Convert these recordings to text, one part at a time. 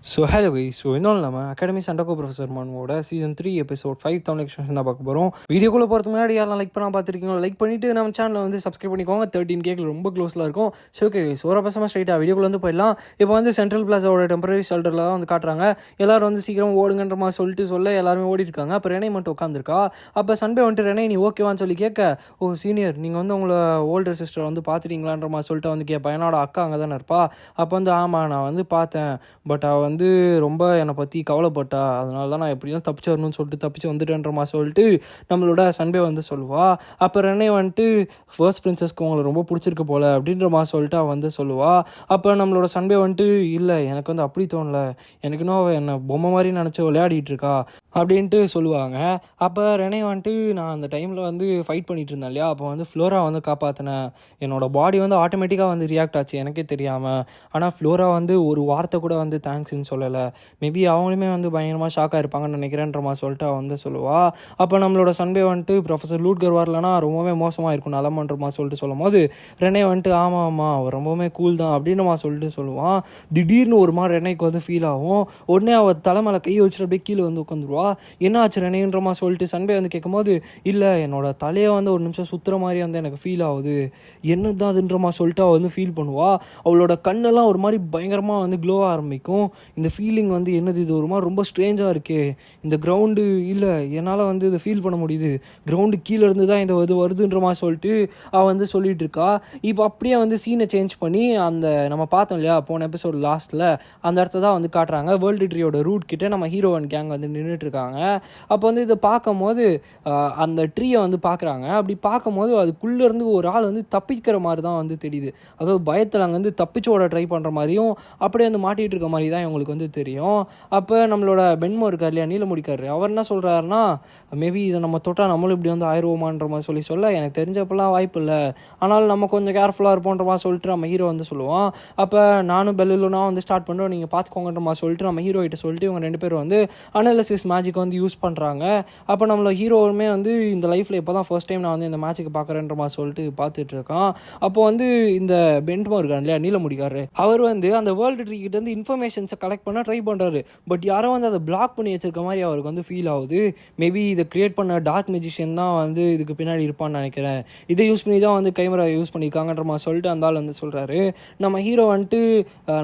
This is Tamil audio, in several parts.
Hello guys. இன்னும் இல்லாமல் அகாடமி சண்டகோ ப்ரொஃபஸர் மனுவோட சீசன் 3 எபிசோட் 5 தமிழ் எக்ஸ்டென்ஷன் தான் பார்க்க போகிறோம். வீடியோக்குள்ளே போகிறதுக்கு முன்னாடி யாரெல்லாம் லைக் பண்ணால் பார்த்துருக்கீங்களோ லைக் பண்ணிவிட்டு நம்ம சேனலை வந்து சப்ஸ்கிரைப் பண்ணிக்கோங்க. 13K ரொம்ப க்ளோஸில் இருக்கும். ஓகே கைஸ், ஒரு பசமாக ஸ்ட்ரைட்டாக வீடியோக்குள்ள வந்து போயிடலாம். இப்போ வந்து சென்ட்ரல் பிளாஸாவோட டெம்பரரி ஷெல்டரில் தான் வந்து காட்டுறாங்க. எல்லாரும் வந்து சீக்கிரம் ஓடுங்கன்ற மாதிரி சொல்ல எல்லாருமே ஓடிட்டு இருக்காங்க. அப்போ ரெனை மட்டும் உட்காந்துருக்கா. அப்போ சன்பே வந்துட்டு ரெனை நீ ஓகேவான்னு சொல்லி கேட்க, ஓ சீனியர் நீங்கள் வந்து உங்களை ஓல்டர் சிஸ்டர் வந்து பார்த்துட்டீங்களான்ற மாதிரி சொல்லிட்டு வந்து கேட்பேன். என்னோட அக்கா அங்கே தானே இருப்பா. அப்போ வந்து ஆமாம் நான் வந்து பார்த்தேன், பட் அவள் வந்து ரொம்ப என்னை பற்றி கவலைப்பட்டா, அதனால தான் நான் எப்படியும் தப்பிச்சு வரணும்னு சொல்லிட்டு தப்பிச்சு வந்துட்டேன்ற மாதிரி சொல்லிட்டு நம்மளோட சன்பே வந்து சொல்லுவா. அப்போ ரெனே வந்துட்டு ஃபர்ஸ்ட் பிரின்சஸ்க்கு உங்களை ரொம்ப பிடிச்சிருக்கு போல அப்படின்ற மாதிரி சொல்லிட்டு அவள் வந்து சொல்லுவா. அப்போ நம்மளோட சன்பே வந்துட்டு இல்லை எனக்கு வந்து அப்படி தோணலை, எனக்குன்னு அவள் என்னை பொம்மை மாதிரி நினச்சி விளையாடிட்டு இருக்கா அப்படின்ட்டு சொல்லுவாங்க. அப்போ ரெனே வந்துட்டு நான் அந்த டைமில் வந்து ஃபைட் பண்ணிட்டு இருந்தேன் இல்லையா, அப்போ வந்து ஃப்ளோரா வந்து காப்பாற்றினேன். என்னோடய பாடி வந்து ஆட்டோமேட்டிக்காக வந்து ரியாக்ட் ஆச்சு எனக்கே தெரியாமல். ஆனால் ஃப்ளோரா வந்து ஒரு வார்த்தை கூட வந்து தேங்க்ஸ்ன்னு சொல்லலை. மேபி அவங்களுமே வந்து பயங்கரமாக ஷாக்காக இருப்பாங்கன்னு நினைக்கிறேன்ற மாதிரி சொல்லிட்டு அவள் வந்து சொல்லுவாள். அப்போ நம்மளோட சன்பே வந்துட்டு ப்ரொஃபஸர் லூட்கர் வரலன்னா ரொம்பவே மோசமாக இருக்கும் நலமன்ற மாதிரி சொல்லிட்டு சொல்லும் போது ரெனே வந்துட்டு ஆமாம் ஆமாம் அவர் ரொம்பவுமே கூல் தான் அப்படின்னு மாதிரி சொல்லிட்டு சொல்லுவான். திடீர்னு ஒரு மாதிரி ரெனைக்கு வந்து ஃபீல் ஆகும். உடனே அவள் தலைமையில் கை வச்சுட்டு அப்படியே கீழே வந்து உட்காந்துருவா. என்ன ஆச்சு ரெனைன்ற மாதிரி சொல்லிட்டு சன்பே வந்து கேட்கும்போது இல்லை என்னோட தலையை வந்து ஒரு நிமிஷம் சுற்றுற மாதிரி வந்து எனக்கு ஃபீல் ஆகுது, என்னதான் அதுன்ற மாதிரி சொல்லிட்டு அவள் வந்து ஃபீல் பண்ணுவாள். அவளோட கண்ணெல்லாம் ஒரு மாதிரி பயங்கரமாக வந்து க்ளோ ஆரம்பிக்கும். இந்த ஃபீலிங் வந்து என்னது இது ஒரு மாதிரி ரொம்ப ஸ்ட்ரேஞ்சாக இருக்கே, இந்த கிரவுண்டு இல்லை என்னால் வந்து இதை ஃபீல் பண்ண முடியுது, கிரவுண்டு கீழே இருந்து தான் இந்த இது வருதுன்ற மாதிரி சொல்லிட்டு அவள் வந்து சொல்லிட்டு இருக்கா. இப்போ அப்படியே வந்து சீனை சேஞ்ச் பண்ணி அந்த நம்ம பார்த்தோம் இல்லையா போன எபிசோட் லாஸ்ட்டில் அந்த இடத்த தான் வந்து காட்டுறாங்க. வேர்ல்டு ட்ரீயோட ரூட் கிட்டே நம்ம ஹீரோ அண்ட் கேங் வந்து நின்றுட்டு இருக்காங்க. அப்போ வந்து இதை பார்க்கும் போது அந்த ட்ரீயை வந்து பார்க்குறாங்க. அப்படி பார்க்கும்போது அதுக்குள்ளேருந்து ஒரு ஆள் வந்து தப்பிக்கிற மாதிரி தான் வந்து தெரியுது. அதாவது பயத்தில் அங்கே வந்து தப்பிச்சோட ட்ரை பண்ணுற மாதிரியும் அப்படியே வந்து மாட்டிகிட்டு இருக்க மாதிரி தான் இவங்களுக்கு வந்து தெரியும். அப்போ நம்மளோட பென்மோ இருக்கார் இல்லையா, நீலமுடிக்காரு, அவர் என்ன சொல்கிறாருன்னா மேபி இதை நம்ம தொட்டால் நம்மளும் இப்படி வந்து ஆயிடுவோமான்ற மாதிரி சொல்ல எனக்கு தெரிஞ்சப்பெல்லாம் வாய்ப்பு இல்லை, ஆனால் நம்ம கொஞ்சம் கேர்ஃபுல்லாக இருப்போன்ற மாதிரி சொல்லிட்டு நம்ம ஹீரோ வந்து சொல்லுவோம். அப்போ நானும் பெல்லுனா வந்து ஸ்டார்ட் பண்ணுறோம், நீங்கள் பார்த்துக்கோங்கன்ற மாதிரி சொல்லிட்டு நம்ம ஹீரோ கிட்ட சொல்லிட்டு இவங்க ரெண்டு பேரும் வந்து அனாலிசிஸ் மேஜிக் வந்து யூஸ் பண்ணுறாங்க. அப்போ நம்மளோட ஹீரோவுமே வந்து இந்த லைஃப்பில் இப்போ தான் ஃபர்ஸ்ட் டைம் நான் வந்து இந்த மேட்சுக்கு பார்க்குறேன்ற மாதிரி சொல்லிட்டு பார்த்துட்டு இருக்கான். அப்போ வந்து இந்த பென்மோ இருக்கார் இல்லையா நீலமுடிக்காரு, அவர் வந்து அந்த வேர்ல்டு ட்ரீ கிட்ட வந்து இன்ஃபர்மேஷன்ஸை கலெக்ட் பண்ண ட்ரை பண்ணுறாரு. பட் யாரோ வந்து அதை பிளாக் பண்ணி வச்சிருக்க மாதிரி அவருக்கு வந்து ஃபீல் ஆகுது. மேபி இதை கிரியேட் பண்ண டார்க் மெஜிஷியன் தான் வந்து இதுக்கு பின்னாடி இருப்பான்னு நினைக்கிறேன், இதை யூஸ் பண்ணி தான் வந்து கேமரா யூஸ் பண்ணியிருக்காங்கன்ற மாதிரி சொல்லிட்டு அந்த ஆள் வந்து சொல்கிறாரு. நம்ம ஹீரோ வந்துட்டு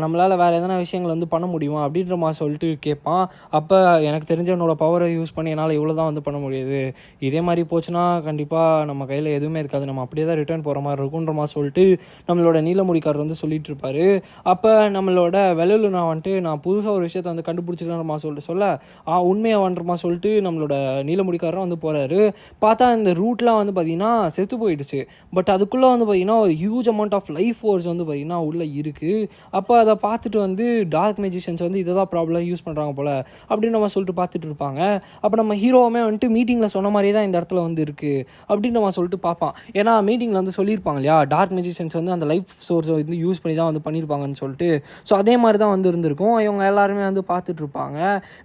நம்மளால் வேறு எதனா விஷயங்கள் வந்து பண்ண முடியுமா அப்படின்ற மாதிரி சொல்லிட்டு கேட்பான். அப்போ எனக்கு தெரிஞ்ச என்னோட பவரை யூஸ் பண்ணி என்னால் இவ்வளோ தான் வந்து பண்ண முடியுது, இதே மாதிரி போச்சுன்னா கண்டிப்பாக நம்ம கையில் எதுவுமே இருக்காது, நம்ம அப்படியே தான் ரிட்டர்ன் போகிற மாதிரி இருக்குன்ற மாதிரி சொல்லிட்டு நம்மளோட நீலமுடிக்காரர் வந்து சொல்லிட்டு இருப்பாரு. அப்போ நம்மளோட வெள்ளலு நான் வந்துட்டு நான் புதுசாக ஒரு விஷயத்தை வந்து கண்டுபிடிச்சிக்கலான்ற மாதிரி சொல்லிட்டு உண்மையாக வன்றமா சொல்லிட்டு நம்மளோட நீலமுடிக்காரரும் வந்து போகிறாரு. பார்த்தா இந்த ரூட்லாம் வந்து பார்த்திங்கன்னா செத்து போயிடுச்சு. பட் அதுக்குள்ளே வந்து பார்த்திங்கன்னா ஒரு huge amount of life force வந்து பார்த்திங்கன்னா உள்ளே இருக்குது. அப்போ அதை பார்த்துட்டு வந்து டார்க் மேஜிஷியன்ஸ் வந்து இதை தான் ப்ராப்ளம் யூஸ் பண்ணுறாங்க போல் அப்படின்னு நம்ம சொல்லிட்டு பார்த்துட்டு இருப்பாங்க. அப்போ நம்ம ஹீரோவுமே வந்துட்டு மீட்டிங்கில் சொன்ன மாதிரியே தான் இந்த இடத்துல வந்து இருக்குது அப்படின்னு நம்ம சொல்லிட்டு பார்ப்பான். ஏன்னா மீட்டிங்கில் வந்து சொல்லியிருப்பாங்க இல்லையா டார்க் மேஜிஷியன்ஸ் வந்து அந்த லைஃப் சோர்ஸை வந்து யூஸ் பண்ணி தான் வந்து பண்ணியிருப்பாங்கன்னு சொல்லிட்டு. ஸோ அதே மாதிரி தான் வந்து இருந்திருக்கும். இவங்க எல்லாருமே வந்து பார்த்துட்டு இருப்பாங்க.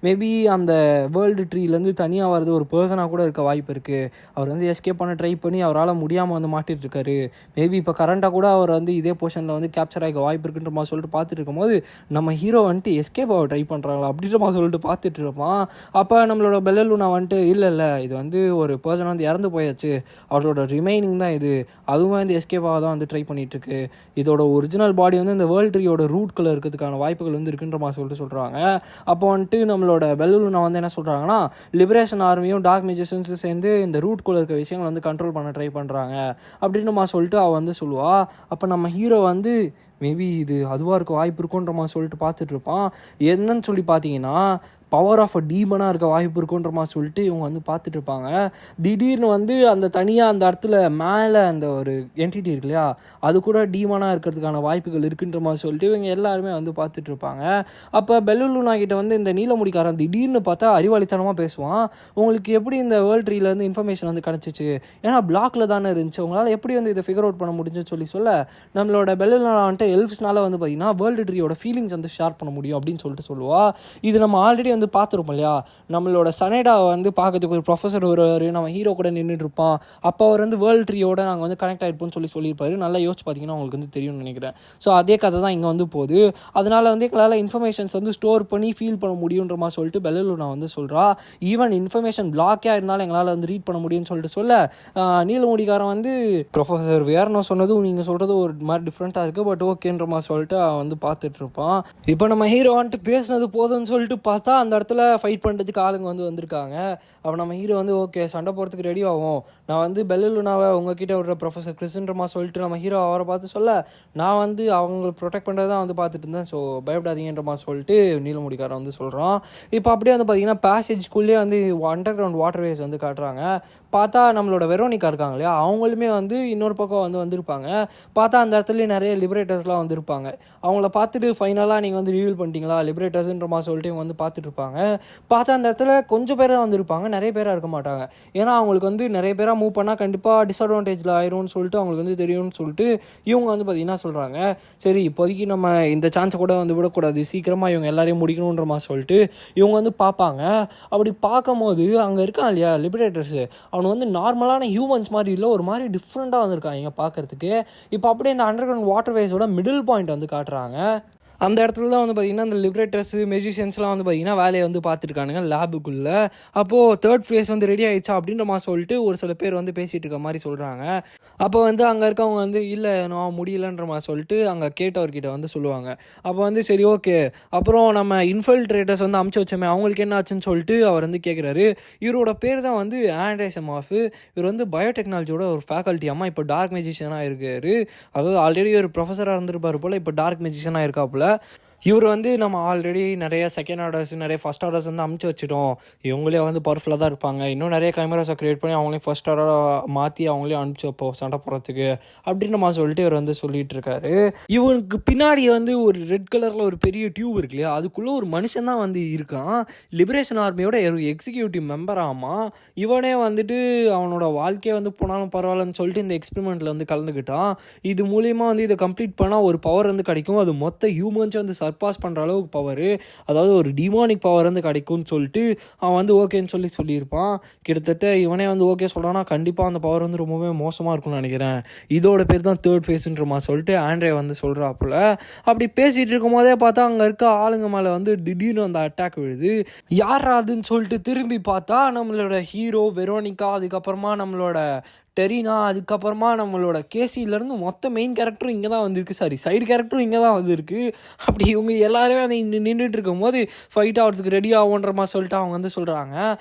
மேபி அந்த வேர்ல்டு ட்ரீலேருந்து தனியாக வரது ஒரு பர்சனாக கூட இருக்க வாய்ப்பு இருக்குது. அவர் வந்து எஸ்கேப் பண்ண ட்ரை பண்ணி அவரால் முடியாமல் வந்து மாட்டிட்டு இருக்காரு. மேபி இப்போ கரண்ட்டாக கூட அவர் வந்து இதே போர்ஷனில் வந்து கேப்சர் ஆகிக்க வாய்ப்பு இருக்குன்ற மாதிரி சொல்லிட்டு பார்த்துட்டு இருக்கும்போது நம்ம ஹீரோ வந்துட்டு எஸ்கேப் ஆக ட்ரை பண்ணுறாங்களா அப்படின்ற மாதிரி சொல்லிட்டு பார்த்துட்டு இருப்பான். அப்போ நம்மளோட பெல்லலூனா வந்துட்டு இல்லை இது வந்து ஒரு பர்சன் வந்து இறந்து போயாச்சு, அவரோட ரிமைனிங் தான் இது, அதுவும் வந்து எஸ்கேப் ஆக தான் வந்து ட்ரை பண்ணிகிட்ருக்கு, இதோட ஒரிஜினல் பாடி வந்து இந்த வேர்ல்டு ட்ரீயோட ரூட்குள்ளே இருக்கிறதுக்கான வாய்ப்புகள் வந்து இருக்குன்ற மாதிரி சொல்லிட்டு சொல்கிறாங்க. அப்போ வந்துட்டு நம்மளோட பெல்லலூனா வந்து என்ன சொல்கிறாங்கன்னா லிபரேஷன் ஆர்மியும் டார்க் மேஜிஷியன்ஸும் சேர்ந்து இந்த ரூட்குள்ளே இருக்க விஷயங்கள் வந்து கண்ட்ரோல் பண்ண ட்ரை பண்ணுறாங்க அப்படின்னு மாதிரி சொல்லிட்டு அவள் வந்து சொல்லுவாள். அப்போ நம்ம ஹீரோ வந்து மேபி இது அதுவாக இருக்க வாய்ப்பு இருக்குன்ற மாதிரி சொல்லிட்டு பார்த்துட்டு இருப்பான். என்னன்னு சொல்லி பார்த்தீங்கன்னா பவர் ஆஃப் அ டீமனாக இருக்க வாய்ப்பு இருக்குன்ற மாதிரி சொல்லிட்டு இவங்க வந்து பார்த்துட்டு இருப்பாங்க. திடீர்னு வந்து அந்த தனியாக அந்த இடத்துல மேலே அந்த ஒரு என்டிட்டி இருக்கு இல்லையா அது கூட டீமனாக இருக்கிறதுக்கான வாய்ப்புகள் இருக்குன்ற மாதிரி சொல்லிட்டு இவங்க எல்லாருமே வந்து பார்த்துட்டு இருப்பாங்க. அப்போ பெல்லலூனா கிட்ட வந்து இந்த நீலமுடிக்காரன் திடீர்னு பார்த்தா அறிவாளித்தனமாக பேசுவான். உங்களுக்கு எப்படி இந்த வேர்ல்ட் ட்ரீலேருந்து இன்ஃபர்மேஷன் வந்து கிடச்சிச்சு, ஏன்னா பிளாக்ல தானே இருந்துச்சு, உங்களால் எப்படி வந்து இதை ஃபிகர் அவுட் பண்ண முடிஞ்சுன்னு சொல்ல நம்மளோட பெல்லலூனா வந்துட்டு எல்ஃப்ஸ்னால வந்து பார்த்தீங்கன்னா வேர்ல்டு ட்ரீயோட ஃபீலிங்ஸ் வந்து ஷேர் பண்ண முடியும் அப்படின்னு சொல்லிட்டு சொல்லுவா. இது நம்ம ஆல்ரெடி வந்து பார்த்துருப்போம் இல்லையா, நம்மளோட சனேடாவை வந்து பார்க்கறதுக்கு ஒரு ப்ரொஃபஸர் வருவார், நம்ம ஹீரோ கூட நின்றுட்டு இருப்பான். அப்போ அவர் வந்து வேர்ல்டு ட்ரீயோட நாங்கள் வந்து கனெக்ட் ஆகிருப்போம்னு சொல்லியிருப்பாரு. நல்லா யோசிச்சு பார்த்தீங்கன்னா உங்களுக்கு வந்து தெரியும்னு நினைக்கிறேன். ஸோ அதே கதை தான் இங்கே வந்து போகுது. அதனால் வந்து எங்களால் இன்ஃபர்மேஷன்ஸ் வந்து ஸ்டோர் பண்ணி ஃபீல் பண்ண முடியுன்ற மாதிரி சொல்லிட்டு பெல் லூனா வந்து சொல்கிறா. ஈவன் இன்ஃபர்மேஷன் பிளாக்கே இருந்தாலும் எங்களால் வந்து ரீட் பண்ண முடியும்னு சொல்லிட்டு சொல்ல, நீலமுடிக்காரன் வந்து ப்ரொஃபஸர் வேர்னோ சொன்னதும் நீங்கள் சொல்கிறது ஒரு மாதிரி டிஃப்ரெண்ட்டாக இருக்குது, பட் ஓகேன்ற மாதிரி சொல்லிட்டு அவன் வந்து பார்த்துட்டு இருப்பான். இப்போ நம்ம ஹீரோ வந்துட்டு பேசினது போதும்னு சொல்லிட்டு பார்த்தா அந்த இடத்துல ஃபைட் பண்ணுறதுக்கு ஆளுங்க வந்து வந்திருக்காங்க. அப்போ நம்ம ஹீரோ வந்து ஓகே சண்டை போகிறதுக்கு ரெடி ஆகும், நான் வந்து பெல் லூனாவை உங்ககிட்ட விடுற ப்ரொஃபஸர் கிறிஸ்ன்றமா சொல்லிட்டு நம்ம ஹீரோ அவரை பார்த்து சொல்ல, நான் வந்து அவங்களை ப்ரொடெக்ட் பண்ணுறது தான் வந்து பார்த்துட்டு இருந்தேன், ஸோ பயப்படாதீங்கன்ற மாதிரி சொல்லிட்டு நீலமுடிக்காரன் வந்து சொல்கிறான். இப்போ அப்படியே வந்து பார்த்தீங்கன்னா பேசேஜ்குள்ளேயே வந்து அண்டர் கிரவுண்ட் வாட்டர்வேஸ் வந்து காட்டுறாங்க. பார்த்தா நம்மளோட வெரோனிகா இருக்காங்க இல்லையா, அவங்களுமே வந்து இன்னொரு பக்கம் வந்து வந்திருப்பாங்க. பார்த்தா அந்த இடத்துலேயே நிறைய லிபரேட்டர்ஸ்லாம் வந்திருப்பாங்க. அவங்கள பார்த்துட்டு ஃபைனலாக நீங்கள் வந்து ரிவீல் பண்ணிட்டீங்களா லிபரேட்டர்ஸ்ன்ற மாதிரி சொல்லிட்டு இவங்க வந்து பார்த்துட்டு இருப்பாங்க. பார்த்தா அந்த இடத்துல கொஞ்சம் பேர் தான் வந்திருப்பாங்க, நிறைய பேராக இருக்க மாட்டாங்க. ஏன்னா அவங்களுக்கு வந்து நிறைய பேராக மூவ் பண்ணால் கண்டிப்பாக டிஸ்அட்வான்டேஜில் ஆயிரும்னு சொல்லிட்டு அவங்களுக்கு வந்து தெரியும்னு சொல்லிட்டு இவங்க வந்து பார்த்தீங்கன்னா சொல்கிறாங்க. சரி இப்போதைக்கு நம்ம இந்த சான்ஸை கூட வந்து விடக்கூடாது, சீக்கிரமாக இவங்க எல்லாரையும் முடிக்கணுன்ற மாதிரி சொல்லிட்டு இவங்க வந்து பார்ப்பாங்க. அப்படி பார்க்கும்போது அங்கே இருக்கான் இல்லையா லிபரேட்டர்ஸு, அவனு வந்து நார்மலான ஹியூமன்ஸ் மாதிரி இல்லை, ஒரு மாதிரி டிஃப்ரெண்ட்டாக வந்திருக்காங்க பார்க்குறதுக்கு. இப்போ அப்படியே இந்த அண்டர் கிரவுண்ட் வாட்டர்வேஸோட மிடில் பாயிண்ட் வந்து காட்டுறாங்க. அந்த இடத்துல தான் வந்து பார்த்திங்கன்னா இந்த லிபரேட்டர்ஸு மெஜிஷியன்ஸ்லாம் வந்து பார்த்திங்கன்னா வேலையை வந்து பார்த்துருக்கானுங்க லேபுக்குள்ளே. அப்போது தேர்ட் ஃபேஸ் வந்து ரெடி ஆகிடுச்சா அப்படின்ற மாதிரி சொல்லிட்டு ஒரு சில பேர் வந்து பேசிகிட்டு இருக்க மாதிரி சொல்கிறாங்க. அப்போ வந்து அங்கே இருக்கவங்க வந்து இல்லை நான் முடியலன்ற மாதிரி சொல்லிட்டு அங்கே கேட்டவர்கிட்ட வந்து சொல்லுவாங்க. அப்போ வந்து சரி ஓகே, அப்புறம் நம்ம இன்ஃபில்ட்ரேட்டர்ஸ் வந்து அமுச்சு வச்சோமே அவங்களுக்கு என்ன ஆச்சுன்னு சொல்லிட்டு அவர் வந்து கேட்குறாரு. இவரோட பேர் தான் வந்து ஆண்ட்ரேசம் ஆஃப், இவர் வந்து பயோடெக்னாலஜியோட ஒரு ஃபேக்கல்ட்டி. அம்மா இப்போ டார்க் மெஜிஷியனாக இருக்கார், அதாவது ஆல்ரெடி ஒரு ப்ரொஃபஸராக இருந்திருப்பார் போல், இப்போ டார்க் மெஜிஷியனாக இருக்காப்புல. இவர் வந்து நம்ம ஆல்ரெடி நிறைய செகண்ட் ஆர்டர்ஸ் நிறைய ஃபஸ்ட் ஆர்டர்ஸ் வந்து அமுச்சு வச்சுட்டோம், இவங்களே வந்து பவர்ஃபுல்லாக தான் இருப்பாங்க, இன்னும் நிறைய கேமராஸை க்ரியேட் பண்ணி அவங்களே ஃபஸ்ட் ஆர்டராக மாற்றி அவங்களே அனுப்பிச்சு வைப்போம் சண்டை போடுறதுக்கு அப்படின்ற மாதிரி சொல்லிட்டு இவர் வந்து சொல்லிட்டு இருக்காரு. இவனுக்கு பின்னாடி வந்து ஒரு ரெட் கலரில் ஒரு பெரிய டியூப் இருக்கு இல்லையா, அதுக்குள்ளே ஒரு மனுஷன் தான் வந்து இருக்கான், லிபரேஷன் ஆர்மியோட ஒரு எக்ஸிக்யூட்டிவ் மெம்பர். ஆமாம், இவனே வந்துட்டு அவனோட வாழ்க்கையை வந்து போனாலும் பரவாயில்லன்னு சொல்லிட்டு இந்த எக்ஸ்பெரிமெண்ட்டில் வந்து கலந்துக்கிட்டான். இது மூலிமா வந்து இதை கம்ப்ளீட் பண்ணால் ஒரு பவர் வந்து கிடைக்கும், அது மொத்த ஹியூமன்ஸ் வந்து சர்பாஸ் பண்ணுற அளவுக்கு பவர், அதாவது ஒரு டிமானிக் பவர் வந்து கிடைக்கும்னு சொல்லிட்டு அவன் வந்து ஓகேன்னு சொல்லியிருப்பான். கிட்டத்தட்ட இவனே வந்து ஓகே சொல்கிறான்னா கண்டிப்பாக அந்த பவர் வந்து ரொம்பவே மோசமாக இருக்கும்னு நினைக்கிறேன், இதோட பேர் தான் தேர்ட் ஃபேஸ்ன்ற மாதிரி சொல்லிட்டு ஆண்ட்ரே வந்து சொல்கிறாப்புல. அப்படி பேசிகிட்டு இருக்கும் போதே பார்த்தா அங்கே இருக்க ஆளுங்க மேலே வந்து திடீர்னு அந்த அட்டாக் விழுது. யார் அதுன்னு சொல்லிட்டு திரும்பி பார்த்தா நம்மளோட ஹீரோ வெரோனிகா, அதுக்கப்புறமா நம்மளோட டெரினா, அதுக்கப்புறமா நம்மளோட கேசியிலேருந்து மொத்த மெயின் கேரக்டரும் இங்கே தான் வந்துருக்கு, சாரி சைடு கேரக்டரும் இங்கே தான் வந்துருக்கு. அப்படி இவங்க எல்லாருமே அதை நின்றுட்டு இருக்கும் போது ஃபைட் ஆகிறதுக்கு ரெடி ஆகுன்ற மாதிரி சொல்லிட்டு அவங்க வந்து சொல்கிறாங்க.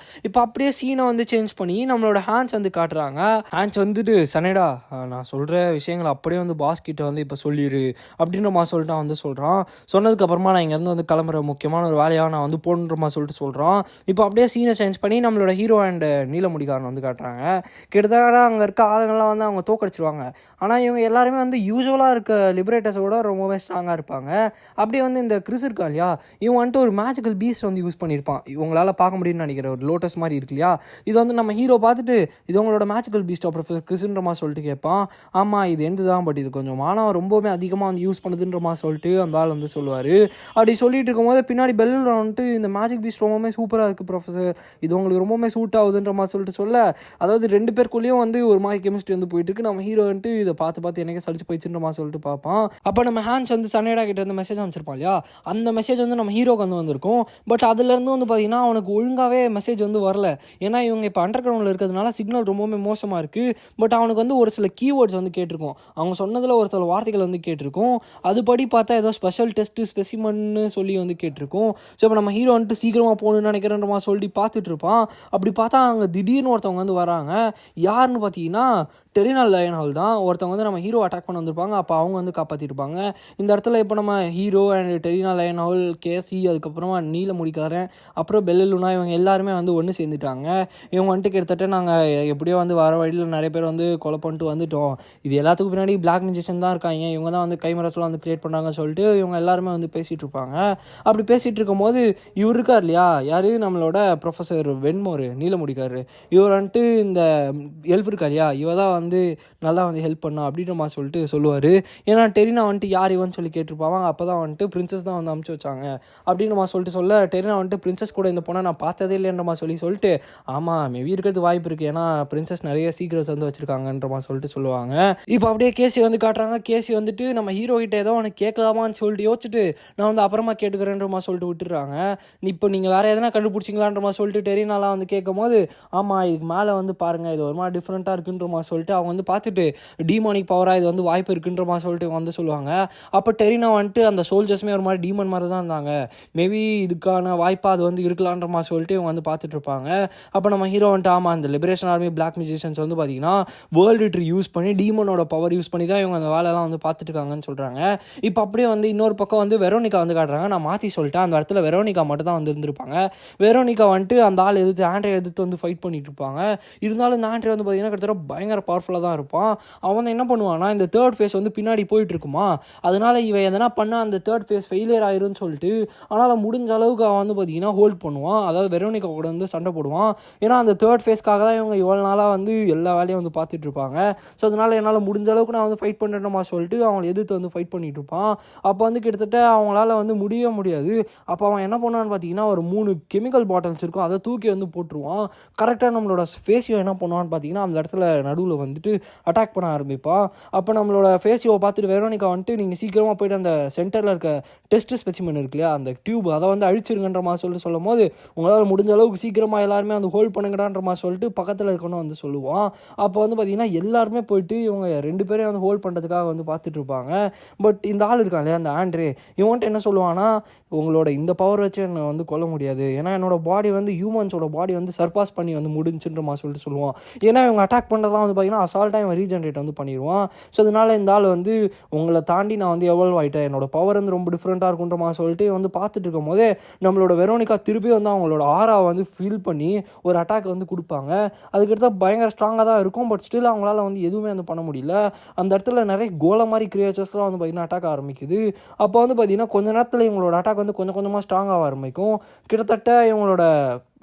இப்போ அப்படியே சீனை வந்து சேஞ்ச் பண்ணி நம்மளோட ஹேண்ட்ஸ் வந்து காட்டுறாங்க. ஹேண்ட்ஸ் வந்துட்டு சனேடா நான் சொல்கிற விஷயங்களை அப்படியே வந்து பாஸ் கிட்ட வந்து இப்போ சொல்லிடு அப்படின்ற மாதிரி சொல்லிட்டு அவன் வந்து சொல்கிறான். சொன்னதுக்கப்புறமா நான் இங்கேருந்து வந்து கிளம்புற முக்கியமான ஒரு வேலையாக நான் வந்து போகணுன்ற மாதிரி சொல்லிட்டு சொல்கிறான். இப்போ அப்படியே சீனை சேஞ்ச் பண்ணி நம்மளோட ஹீரோ அண்ட் நீலமுடிக்காரன் வந்து காட்டுறாங்க. கிட்டத்தட்ட அங்கே இருக்க ஆளுங்கள்லாம் வந்து அவங்க தோக்கடிச்சிருவாங்க. ஆனால் இவங்க எல்லாருமே வந்து யூஸ்வலாக இருக்க லிபரேட்டர்ஸோட ரொம்பவே ஸ்ட்ராங்காக இருப்பாங்க. அப்படியே வந்து இந்த கிறிஸ் இருக்கா இல்லையா, இவன் வந்துட்டு ஒரு மேஜிக்கல் பீஸ்ட் வந்து யூஸ் பண்ணியிருப்பான், இவங்களால் பார்க்க முடியும்னு நினைக்கிற ஒரு லோட்டஸ் மாதிரி இருக்கு இல்லையா, இது வந்து நம்ம ஹீரோ பார்த்துட்டு இது உங்களோட மேஜிக்கல் பீஸ்ட் ப்ரொஃபஸர் கிறிஸ்ன்ற மாதிரி சொல்லிட்டு கேட்பான். ஆமாம் இது எந்த தான், பட் இது கொஞ்சம் மானம் ரொம்பவே அதிகமாக வந்து யூஸ் பண்ணுதுன்ற மாதிரி சொல்லிட்டு அந்த ஆள் வந்து சொல்லுவார். அப்படி சொல்லிட்டு இருக்கும்போது பின்னாடி பெல்லில் வந்துட்டு இந்த மேஜிக் பீஸ்ட் ரொம்பவே சூப்பராக இருக்குது ப்ரொஃபஸர், இது உங்களுக்கு ரொம்பவே சூட் ஆகுதுன்ற மாதிரி சொல்லிட்டு சொல்ல, அதாவது ரெண்டு பேருக்குள்ளேயும் வந்து ஒரு மாதிரி கெமிஸ்ட்ரி வந்து போயிட்டு இருக்கு. நம்ம ஹீரோ வந்துட்டு இதை பார்த்து எனக்கு சளிச்சு போயிடுச்சுன்ற மாதிரி சொல்லிட்டு பார்ப்பான். அப்போ நம்ம ஹேண்ட்ஸ் வந்து சனேடா கிட்ட இருந்து மெசேஜ் அனுப்பிச்சிருப்பான் இல்லையா, அந்த மெசேஜ் வந்து நம்ம ஹீரோக்கு வந்து வந்திருக்கும். பட் அதுலேருந்து வந்து பார்த்தீங்கன்னா அவனுக்கு ஒழுங்காகவே மெசேஜ் வந்து வரல. ஏன்னா இவங்க இப்போ அண்டர் கிரவுண்டில் இருக்கிறதுனால சிக்னல் ரொம்பவே மோசமாக இருக்குது. பட் அவனுக்கு வந்து ஒரு சில கீவேர்ட்ஸ் வந்து கேட்டிருக்கும், அவங்க சொன்னதில் ஒரு சில வார்த்தைகள் வந்து கேட்டிருக்கும். அதுபடி பார்த்தா ஏதோ ஸ்பெஷல் டெஸ்ட்டு ஸ்பெசிமன்னு சொல்லி வந்து கேட்டிருக்கும். ஸோ இப்போ நம்ம ஹீரோ வந்துட்டு சீக்கிரமாக போகணுன்னு நினைக்கிறேன்ற மாதிரி சொல்லிட்டு பார்த்துட்டு இருப்பான். அப்படி பார்த்தா அங்கே திடீர்னு ஒருத்தவங்க வந்து வராங்க. யாருன்னு பார்த்தீங்கன்னா டெரினா லயன்ஹால் தான். ஒருத்தவங்க வந்து நம்ம ஹீரோ அட்டாக் பண்ண வந்திருப்பாங்க, அப்போ அவங்க வந்து காப்பாற்றிருப்பாங்க. இந்த இடத்துல இப்போ நம்ம ஹீரோ அண்ட் டெரினா லயன்ஹால், கேசி, அதுக்கப்புறமா நீலமுடிக்காரன், அப்புறம் பெல்லலுனா இவங்க எல்லாருமே வந்து ஒன்று சேர்ந்துட்டாங்க. இவங்க வந்துட்டு கிட்டத்தட்ட நாங்கள் எப்படியோ வந்து வர வழியில் நிறைய பேர் வந்து கொலை பண்ணிட்டு வந்துட்டோம், இது எல்லாத்துக்கும் பின்னாடி பிளாக் மெஜிஷியன் தான் இருக்காங்க, இவங்க தான் வந்து கைமரஸ்லாம் வந்து கிரியேட் பண்ணுறாங்கன்னு சொல்லிட்டு இவங்க எல்லாருமே வந்து பேசிகிட்டு இருப்பாங்க. அப்படி பேசிகிட்டு இருக்கும்போது இவர் இருக்கார் இல்லையா, யார் நம்மளோட ப்ரொஃபஸர் வென்மோர் நீலமுடிக்காரு, இவர் வந்துட்டு இந்த எல்ஃப் இருக்கா இல்லையா, இவ தான் வந்து நல்லா வந்து ஹெல்ப் பண்ணா அப்படின்ற மாதிரி சொல்லிட்டு சொல்லுவார். ஏன்னா டெரினா வந்துட்டு யார் இவன்னு சொல்லி கேட்டிருப்பாங்க. அப்போ தான் வந்துட்டு பிரின்சஸ் தான் வந்து அமுச்சு வச்சாங்க அப்படின்ற மாதிரி சொல்ல டெரினா வந்துட்டு பிரின்சஸ் கூட இந்த பொண்ணை நான் பார்த்ததே இல்லைன்ற மாதிரி சொல்லிட்டு ஆமாம் மேபி இருக்கிறது வாய்ப்பு இருக்குது, ஏன்னா பிரின்சஸ் நிறைய சீக்ரெட்ஸ் வந்து வச்சுருக்காங்கன்ற மாதிரி சொல்லிட்டு சொல்லுவாங்க. இப்போ அப்படியே கேசி வந்து காட்டுறாங்க. கேசி வந்துட்டு நம்ம ஹீரோ கிட்ட ஏதோ உனக்கு கேட்கலாமான்னு சொல்லிட்டு யோசிச்சுட்டு நான் வந்து அப்புறமா கேட்டுக்கிறேன்ற மாதிரி சொல்லிட்டு விட்டுறாங்க. இப்போ நீங்கள் வேறு எதனா கண்டுபிடிச்சிங்களான்ற மாதிரி சொல்லிட்டு டெரினாலாம் வந்து கேட்கும் போது ஆமாம் இதுக்கு மேலே வந்து பாருங்கள் இது ஒரு மாதிரி டிஃப்ரெண்ட்டாக இருக்குன்ற மாதிரி சொல்லிட்டு அவங்க வந்து பார்த்துட்டு டீமானிக் பவராக இது வந்து வாய்ப்பு இருக்குன்ற மாதிரி சொல்லிட்டு வந்து சொல்லுவாங்க. அப்போ டெரினா வந்துட்டு அந்த சோல்ஜர்ஸுமே ஒரு மாதிரி டீமன் மாதிரி தான் இருந்தாங்க, மேபி இதுக்கான வாய்ப்பாக அது வந்து இருக்கலான்ற மாதிரி சொல்லிட்டு இவங்க வந்து பார்த்துட்டு இருப்பாங்க. அப்போ நம்ம ஹீரோ வந்துட்டு ஆமாம் அந்த லிபரேஷன் ஆர்மி பிளாக் மியூசிஷியன்ஸ் வந்து பார்த்தீங்கன்னா வேர்ல்டு ட்ரீ யூஸ் பண்ணி டீமனோட பவர் யூஸ் பண்ணி தான் இவங்க அந்த வேலையெல்லாம் வந்து பார்த்துட்டு இருக்காங்கன்னு சொல்கிறாங்க. இப்போ அப்படியே வந்து இன்னொரு பக்கம் வந்து வெரோனிகா வந்து காட்டுறாங்க. நான் மாற்றி சொல்லிட்டேன், அந்த இடத்துல வெரோனிகா மட்டும் தான் வந்து இருந்திருப்பாங்க. வெரோனிகா வந்துட்டு அந்த ஆள் எதிர்த்து ஆண்ட்ரே எதிர்த்து வந்து ஃபைட் பண்ணிட்டு இருப்பாங்க. இருந்தாலும் இந்த ஆண்ட்ரே வந்து பார்த்தீங்கன்னா கிட்டத்தட்ட பயங்கர பவர்ஃபுல்லாக தான் இருப்பான். அவன் வந்து என்ன பண்ணுவான்னா இந்த தேர்ட் ஃபேஸ் வந்து பின்னாடி போயிட்டு இருக்குமா, அதனால இவன் எதனா பண்ணால் அந்த தேர்ட் ஃபேஸ் ஃபெயிலியர் ஆயிரும்னு சொல்லிட்டு அதனால் முடிஞ்ச அளவுக்கு அவன் வந்து பார்த்தீங்கன்னா ஹோல்ட் பண்ணுவான். அதாவது வெரோனிகா கூட வந்து சண்டை போடுவான். ஏன்னா அந்த தேர்ட் ஃபேஸ்க்காக தான் இவங்க இவ்வளோ நாளாக வந்து எல்லா வேலையும் வந்து பார்த்துட்டு இருப்பாங்க. ஸோ அதனால் என்னால் முடிஞ்ச அளவுக்கு நான் வந்து ஃபைட் பண்ணுறேன்மா சொல்லிட்டு அவங்களை எதிர்த்து வந்து ஃபைட் பண்ணிட்டு இருப்பான். அப்போ வந்து கிட்டத்தட்ட அவங்களால வந்து முடியவே முடியாது. அப்போ அவன் என்ன பண்ணான்னு பார்த்தீங்கன்னா ஒரு 3 கெமிக்கல் பாட்டில்ஸ் இருக்கும், அதை தூக்கி வந்து போட்டுருவான். கரெக்டாக நம்மளோட ஃபேஸியோ என்ன பண்ணுவான்னு பார்த்தீங்கன்னா அந்த இடத்துல நடுவில் வந்துட்டு அட்டாக் பண்ண ஆரம்பிப்பான். அப்போ நம்மளோட ஃபேஸியோவை பார்த்துட்டு வெரோனிகா வந்துட்டு நீங்கள் சீக்கிரமாக போய்ட்டு அந்த சென்டரில் இருக்க டெஸ்ட் ஸ்பெசிமென் இருக்கு இல்லையா அந்த டியூப் அதை வந்து அழிச்சிருங்கன்ற மாதிரி சொல்லும் போது உங்களால் முடிஞ்ச அளவுக்கு சீக்கிரமாக எல்லாருமே வந்து ஹோல்ட் பண்ணுங்கடான்ற மாதிரி சொல்லிட்டு பக்கத்தில் இருக்கணும் வந்து சொல்லுவான். அப்போ வந்து பார்த்தீங்கன்னா எல்லாருமே போயிட்டு இவங்க 2 பேரையும் வந்து ஹோல்ட் பண்ணுறதுக்காக வந்து பார்த்துட்டு இருப்பாங்க. பட் இந்த ஆள் இருக்கான் இல்லையா அந்த ஆண்ட்ரே, இவன்ட்டு என்ன சொல்லுவான்னா உங்களோட இந்த பவர் வச்சு என்னை வந்து கொல்ல முடியாது, ஏன்னா என்னோட பாடி வந்து ஹியூமன்ஸோட பாடி வந்து சர்பாஸ் பண்ணி வந்து முடிஞ்சுன்ற மாதிரி சொல்லிட்டு சொல்லுவான். ஏன்னா இவங்க அட்டாக் பண்ணுறதுலாம் வந்து பார்த்தீங்கன்னா அசால்ட்டாக இவன் ரீஜென்ரேட் வந்து பண்ணிடுவான். ஸோ அதனால இந்த ஆள் வந்து உங்களை தாண்டி நான் வந்து எவால்வ் ஆகிட்டேன், என்னோட பவர் வந்து ரொம்ப டிஃப்ரெண்ட்டாக இருக்குன்ற மாதிரி சொல்லிட்டு வந்து பார்த்துட்டு இருக்கும் போதே நம்மளோட வெரோனிகா திருப்பி வந்து அவங்களோட ஆராவை வந்து ஃபீல் பண்ணி ஒரு அட்டாக் வந்து கொடுப்பாங்க. அதுக்கடுத்து பயங்கர ஸ்ட்ராங்காக தான் இருக்கும். பட் ஸ்டில் அவங்களால வந்து எதுவுமே வந்து பண்ண முடியல. அந்த இடத்துல நிறைய கோல மாதிரி கிரியேச்சர்ஸ்லாம் வந்து பார்த்திங்கன்னா அட்டாக் ஆரம்பிக்குது. அப்போ வந்து பார்த்திங்கன்னா கொஞ்ச நேரத்தில் இவங்களோட அட்டாக் வந்து கொஞ்சம் கொஞ்சமாக ஸ்ட்ராங்காக ஆரம்பிக்கும். கிட்டத்தட்ட இவங்களோட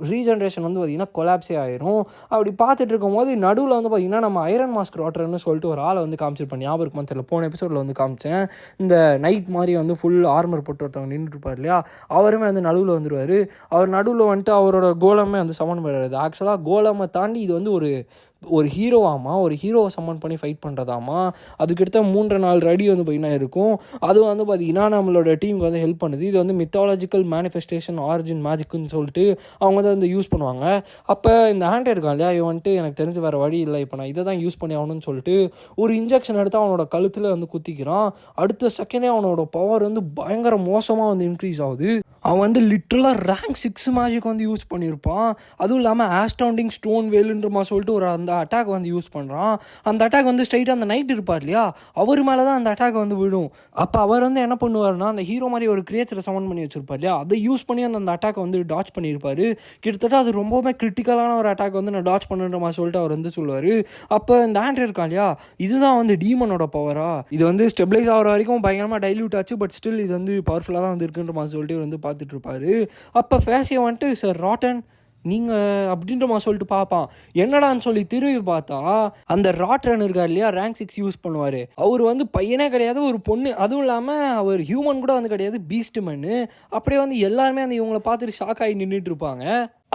ரீஜென்ரேஷன் வந்து பார்த்திங்கன்னா கொலாப்ஸே ஆயிரும். அப்படி பார்த்துட்டு இருக்கும்போது நடுவில் வந்து பார்த்திங்கன்னா நம்ம ஐரன் மாஸ்க் ராட்டர்னு சொல்லிட்டு ஒரு ஆளை வந்து காமிச்சிருப்பேன், ஞாபகம் இருக்குமான்னு தெரியல, போன எபிசோடில் வந்து காமிச்சேன். இந்த நைட் மாதிரி வந்து ஃபுல் ஆர்மர் போட்டு ஒருத்தவங்க நின்றுருப்பார் இல்லையா, அவருமே வந்து நடுவில் வந்துடுவார். அவர் நடுவில் வந்துட்டு அவரோட கோலமே வந்து சமன் பண்ணுறது. ஆக்சுவலாக கோலமை தாண்டி இது வந்து ஒரு ஹீரோவாமா, ஒரு ஹீரோவை சம்மன் பண்ணி ஃபைட் பண்ணுறதாமா. அதுக்கடுத்த 3-4 அடி வந்து பார்த்திங்கன்னா இருக்கும். அது வந்து பார்த்திங்கன்னா நம்மளோட டீமுக்கு வந்து ஹெல்ப் பண்ணுது. இது வந்து மித்தாலஜிக்கல் மேனிஃபெஸ்டேஷன் ஆரிஜின் மேஜிக்குன்னு சொல்லிட்டு அவங்க வந்து யூஸ் பண்ணுவாங்க. அப்போ இந்த ஆண்ட்ரே இருக்கான் இல்லையா, இவன் வந்துட்டு எனக்கு தெரிஞ்சு வேறு வழி இல்லை, இப்போ நான் இதை தான் யூஸ் பண்ணி ஆகணும்னு சொல்லிட்டு ஒரு இன்ஜெக்ஷன் எடுத்து அவனோட கழுத்தில் வந்து குத்திக்கிறான். அடுத்த செகண்டே அவனோட பவர் வந்து பயங்கர மோசமாக வந்து இன்க்ரீஸ் ஆகுது. அவன் வந்து லிட்ரலாக ரேங்க் 6 மேஜிக் வந்து யூஸ் பண்ணியிருப்பான். அதுவும் இல்லாமல் ஆஸ்டவுண்டிங் ஸ்டோன் வேலுன்ற மாதிரி சொல்லிட்டு ஒரு அந்த அட்டாக் வந்து யூஸ் பண்ணுறான். அந்த அட்டாக் வந்து ஸ்ட்ரைட்டாக அந்த நைட் இருப்பார் இல்லையா, அவர் மேலே தான் அந்த அட்டாக் வந்து விடும். அப்போ அவர் வந்து என்ன பண்ணுவார்னா அந்த ஹீரோ மாதிரி ஒரு கிரியேச்சரை சமன் பண்ணி வச்சிருப்பார் இல்லையா, அதை யூஸ் பண்ணி அந்த அட்டாக் வந்து டாச் பண்ணியிருப்பார். கிட்டத்தட்ட அது ரொம்பவுமே கிரிட்டிக்கலான ஒரு அட்டாக் வந்து நான் டாச் பண்ணுற மாதிரி சொல்லிட்டு அவர் வந்து சொல்லுவார். அப்போ இந்த ஆண்ட்ரே இருக்கான் இல்லையா, இதுதான் வந்து டீமனோட பவரா, இது வந்து ஸ்டெபிளைஸ் ஆகிற வரைக்கும் பயங்கரமாக டைல்யூட் ஆச்சு, பட் ஸ்டில் இது வந்து பவர்ஃபுல்லாக தான் வந்து இருக்குன்ற மாதிரி சொல்லிட்டு வந்து பார்த்துட்டு இருப்பாரு. அப்போ ஃபேஸியை வந்துட்டு சார் ராட்டன் நீங்கள் அப்படின்ற மாதிரி சொல்லிட்டு பார்ப்பான். என்னடான்னு சொல்லி திரும்பி பார்த்தா அந்த ராட்ரன் இருக்கார் இல்லையா, ரேங்க் 6 யூஸ் பண்ணுவார். அவர் வந்து பையனே கிடையாது, ஒரு பொண்ணு. அதுவும் இல்லாமல் அவர் ஹியூமன் கூட வந்து கிடையாது, பீஸ்ட் மேனு. அப்படியே வந்து எல்லாருமே அந்த இவங்களை பார்த்துட்டு ஷாக் ஆகி நின்றுட்டு இருப்பாங்க.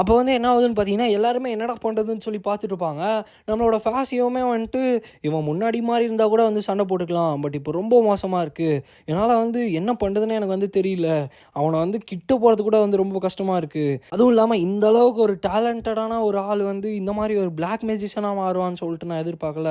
அப்போ வந்து என்ன ஆகுதுன்னு பார்த்தீங்கன்னா எல்லாருமே என்னடா பண்ணுறதுன்னு சொல்லி பார்த்துட்டு இருப்பாங்க. நம்மளோட ஃபேஸியோமே வந்துட்டு இவன் முன்னாடி மாதிரி இருந்தால் கூட வந்து சண்டை போட்டுக்கலாம், பட் இப்போ ரொம்ப மோசமாக இருக்குது, என்னால் வந்து என்ன பண்ணுறதுன்னு எனக்கு வந்து தெரியல, அவனை வந்து கிட்ட போகிறது கூட வந்து ரொம்ப கஷ்டமாக இருக்குது. அதுவும் இல்லாமல் இந்த அளவுக்கு ஒரு டேலண்டடான ஒரு ஆள் வந்து இந்த மாதிரி ஒரு பிளாக் மேஜிஷியனாக மாறுவான்னு சொல்லிட்டு நான் எதிர்பார்க்கல,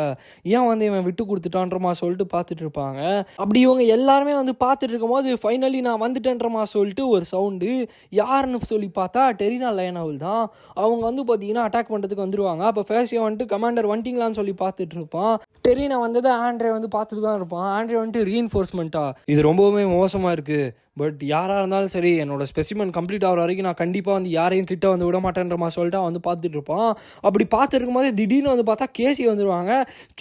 ஏன் வந்து இவன் விட்டு கொடுத்துட்டான்ற மாதிரி சொல்லிட்டு பார்த்துட்டு இருப்பாங்க. அப்படி இவங்க எல்லாருமே வந்து பார்த்துட்டு இருக்கும்போது ஃபைனலி நான் வந்துட்டேன்ற மாதிரி சொல்லிட்டு ஒரு சவுண்டு, யாருன்னு சொல்லி பார்த்தா டெரினா லைனா தான். அவங்க வந்து பார்த்தீங்கன்னா அட்டாக் பண்ணுறதுக்கு வந்துருவாங்க. அப்போ ஃபேஸியா வந்துட்டு கமாண்டர் வந்துட்டிங்களான்னு சொல்லி பார்த்துட்டு இருப்பான். டெரினா வந்தது ஆண்ட்ரே வந்து பார்த்துட்டு தான் இருப்பான். ஆண்ட்ரே வந்துட்டு ரீஎன்ஃபோர்ஸ்மெண்ட்டா, இது ரொம்பவுமே மோசமாக இருக்குது, பட் யாராக இருந்தாலும் சரி என்னோட ஸ்பெசிமன் கம்ப்ளீட் ஆகிற வரைக்கும் நான் கண்டிப்பாக வந்து யாரையும் கிட்ட வந்து விட மாட்டேன்ற மாதிரி சொல்லிட்டு அவன் வந்து பார்த்துட்டு இருப்பான். அப்படி பார்த்துருக்கும் போது திடீர்னு வந்து பார்த்தா கேசி வந்துடுவாங்க.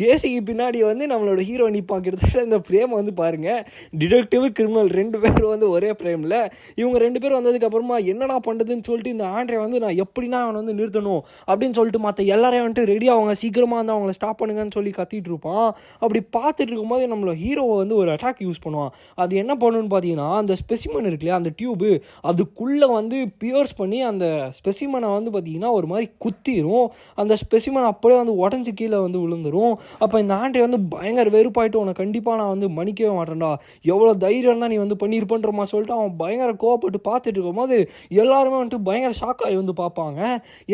கேசிக்கு பின்னாடி வந்து நம்மளோட ஹீரோ நிற்பான். கிட்டத்தட்ட இந்த ஃப்ரேம் வந்து பாருங்கள், டிடெக்டிவ் கிரிமினல் 2 பேரும் வந்து ஒரே ஃப்ரேமில். இவங்க 2 பேர் வந்ததுக்கப்புறமா என்னடா பண்ணுறதுன்னு சொல்லிட்டு இந்த ஆண்ட்ரே வந்து நான் எப்படின்னா அவனை வந்து நிறுத்தணும் அப்படின்னு சொல்லிட்டு மற்ற எல்லாரையும் வந்துட்டு ரெடியாக அவங்க சீக்கிரமாக வந்து அவங்கள ஸ்டாப் பண்ணுங்கன்னு சொல்லி கத்திட்டு இருப்பான். அப்படி பார்த்துட்டு இருக்கும்போது நம்மளோட ஹீரோவை வந்து ஒரு அட்டாக் யூஸ் பண்ணுவான். அது என்ன பண்ணுன்னு பார்த்தீங்கன்னா, அந்த ஸ்பெசிமன் இருக்கு இல்லையா, அந்த டியூபு அதுக்குள்ளே வந்து பியர்ஸ் பண்ணி அந்த ஸ்பெசிமனை வந்து பார்த்தீங்கன்னா ஒரு மாதிரி குத்திரும். அந்த ஸ்பெசிமன் அப்படியே வந்து உடஞ்சி கீழே வந்து விழுந்துடும். அப்போ இந்த ஆண்ட்ரே வந்து பயங்கர வெறுப்பாயிட்டு, உனக்கு கண்டிப்பாக நான் வந்து மன்னிக்கவே மாட்டேன்டா, எவ்வளோ தைரியம் தான் நீ வந்து பண்ணியிருப்பன்றமா சொல்லிட்டு அவன் பயங்கர கோவப்பட்டு பார்த்துட்டு இருக்கும்போது எல்லாருமே வந்துட்டு பயங்கர ஷாக் ஆகி வந்து பார்ப்பாங்க.